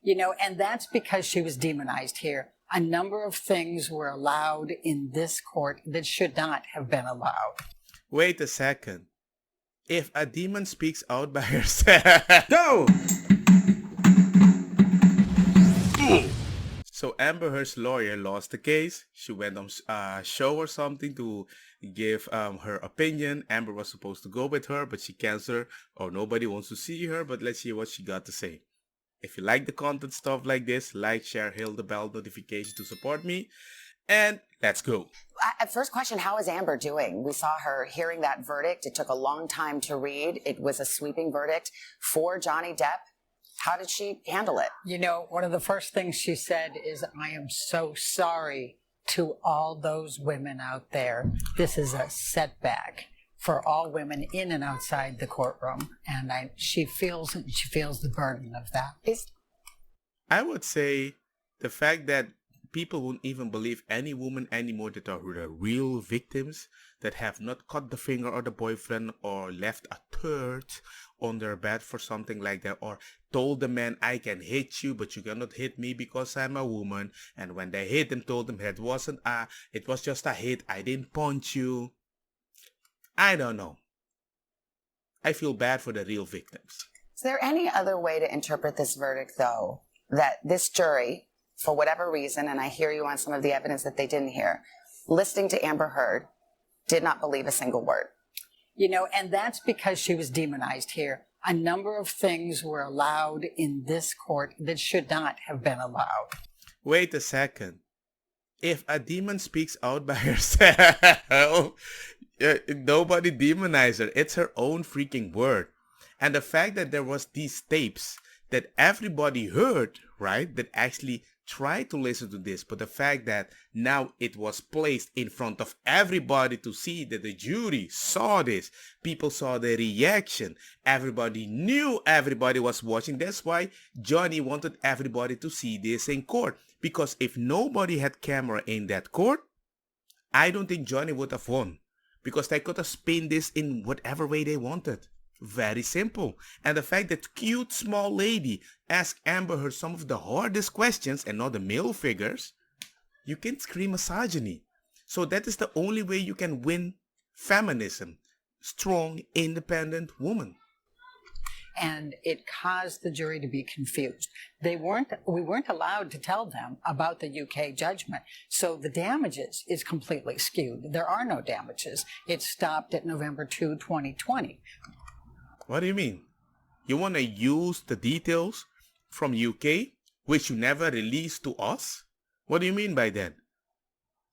And that's because she was demonized here. A number of things were allowed in this court that should not have been allowed. Wait a second. If a demon speaks out by herself... Go! So Amber Heard's lawyer lost the case. She went on a show or something to give her opinion. Amber was supposed to go with her, but she canceled, or nobody wants to see her. But let's hear what she got to say. If you like the content stuff like this, like, share, hit the bell notification to support me. And let's go. First question, how is Amber doing? We saw her hearing that verdict. It took a long time to read. It was a sweeping verdict for Johnny Depp. How did she handle it? One of the first things she said is, I am so sorry to all those women out there. This is a setback for all women in and outside the courtroom. And she feels the burden of that. I would say the fact that people won't even believe any woman anymore that are the real victims, that have not cut the finger of the boyfriend or left a turd on their bed for something like that, or told the man, I can hit you, but you cannot hit me because I'm a woman. And when they hit him, told him it was just a hit. I didn't punch you. I don't know. I feel bad for the real victims. Is there any other way to interpret this verdict, though, that this jury, for whatever reason, and I hear you on some of the evidence that they didn't hear, listening to Amber Heard, did not believe a single word? And that's because she was demonized here. A number of things were allowed in this court that should not have been allowed. Wait a second. If a demon speaks out by herself, nobody demonized her. It's her own freaking word. And the fact that there was these tapes that everybody heard, right, that actually tried to listen to this, but the fact that now it was placed in front of everybody to see, that the jury saw this, people saw the reaction, everybody knew everybody was watching. That's why Johnny wanted everybody to see this in court, because if nobody had camera in that court, I don't think Johnny would have won, because they could have spun this in whatever way they wanted. Very simple. And the fact that cute small lady asked Amber Heard some of the hardest questions and not the male figures, you can scream misogyny. So that is the only way you can win feminism. Strong, independent woman. And it caused the jury to be confused. We weren't allowed to tell them about the UK judgment. So the damages is completely skewed. There are no damages. It stopped at November 2, 2020. What do you mean? You want to use the details from UK, which you never released to us? What do you mean by that?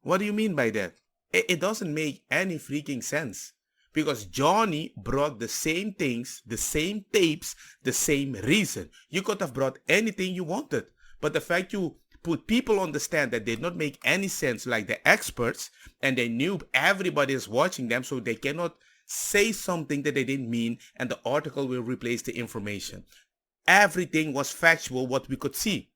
What do you mean by that? It doesn't make any freaking sense. Because Johnny brought the same things, the same tapes, the same reason. You could have brought anything you wanted. But the fact you put people on the stand that did not make any sense, like the experts, and they knew everybody is watching them, so they cannot say something that they didn't mean, and the article will replace the information. Everything was factual, what we could see.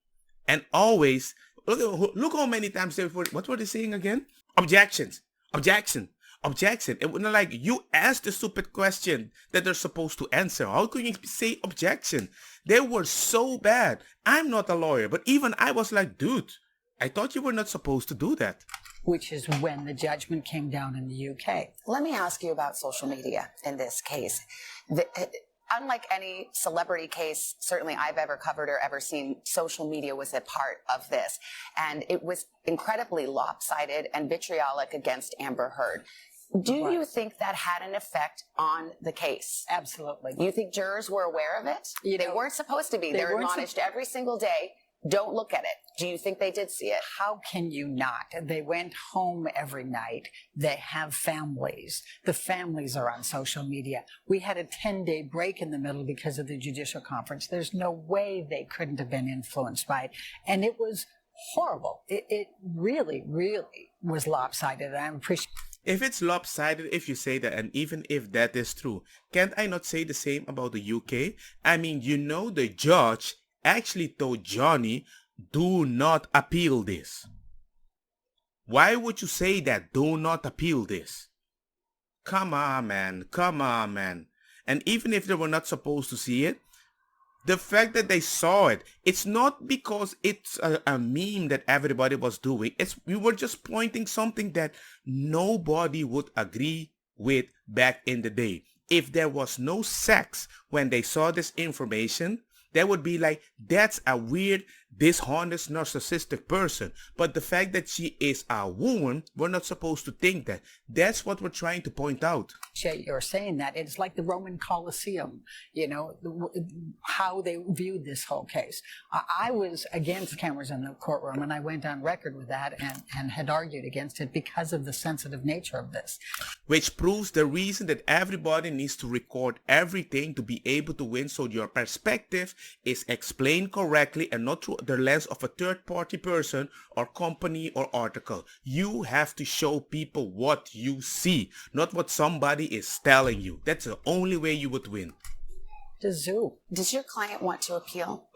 And always, look how many times they were, what were they saying again? Objections. Objection. Objection. It was not like you asked the stupid question that they're supposed to answer. How can you say objection? They were so bad. I'm not a lawyer, but even I was like, dude, I thought you were not supposed to do that. Which is when the judgment came down in the UK. Let me ask you about social media in this case. Unlike any celebrity case, certainly I've ever covered or ever seen, social media was a part of this. And it was incredibly lopsided and vitriolic against Amber Heard. Do you think that had an effect on the case? Absolutely. You think jurors were aware of it? They weren't supposed to be. They're admonished every single day. Don't look at it. Do you think they did see it? How can you not? They went home every night. They have families. The families are on social media. We had a 10-day break in the middle because of the judicial conference. There's no way they couldn't have been influenced by it. And it was horrible. It really, really was lopsided. I appreciate. If it's lopsided, if you say that, and even if that is true, can't I not say the same about the UK? I mean, the judge actually told Johnny, do not appeal this. Why would you say that? Do not appeal this. Come on, man. Come on, man. And even if they were not supposed to see it, The fact that they saw it, it's not because it's a meme that everybody was doing. We were just pointing something that nobody would agree with back in the day. If there was no sex when they saw this information, they would be like, that's a weird, dishonest, narcissistic person. But the fact that she is a woman, we're not supposed to think that. That's what we're trying to point out. You're saying that. It's like the Roman Colosseum, how they viewed this whole case. I was against cameras in the courtroom, and I went on record with that and had argued against it because of the sensitive nature of this. Which proves the reason that everybody needs to record everything to be able to win, so your perspective is explained correctly and not through the lens of a third-party person or company or article. You have to show people what you see, not what somebody is telling you. That's the only way you would win. The zoo. Does your client want to appeal?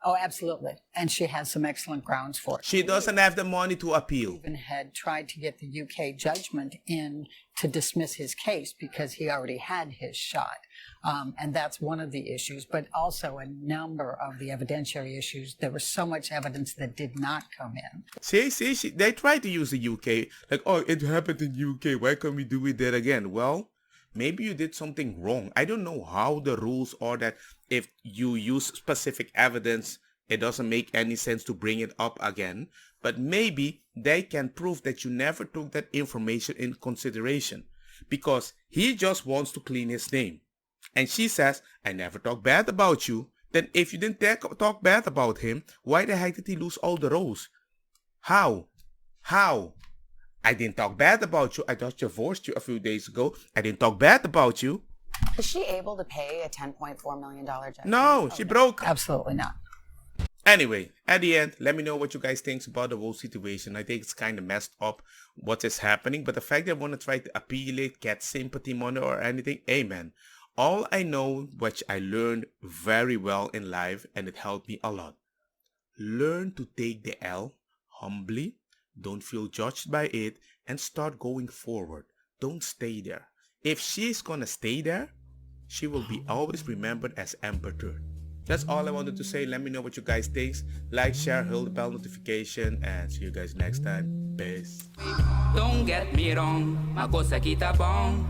Oh, absolutely. And she has some excellent grounds for it. She doesn't have the money to appeal. Even had tried to get the UK judgment in to dismiss his case because he already had his shot. And that's one of the issues, but also a number of the evidentiary issues. There was so much evidence that did not come in. See, they tried to use the UK. Like, oh, it happened in UK. Why can't we do it there again? Well, maybe you did something wrong. I don't know how the rules are that if you use specific evidence, it doesn't make any sense to bring it up again. But maybe they can prove that you never took that information in consideration because he just wants to clean his name. And she says, I never talk bad about you. Then if you didn't talk bad about him, why the heck did he lose all the roles? How? I didn't talk bad about you. I just divorced you a few days ago. I didn't talk bad about you. Is she able to pay a $10.4 million judgment? No, she broke. Absolutely not. Anyway, at the end, let me know what you guys think about the whole situation. I think it's kind of messed up what is happening. But the fact that I want to try to appeal it, get sympathy money or anything, amen. All I know, which I learned very well in life, and it helped me a lot. Learn to take the L humbly. Don't feel judged by it and start going forward. Don't stay there. If she's gonna stay there, she will be always remembered as Amber Third. That's all I wanted to say. Let me know what you guys think. Like, share, hit the bell notification, and see you guys next time. Peace. Don't get me wrong, my cosa kita bong.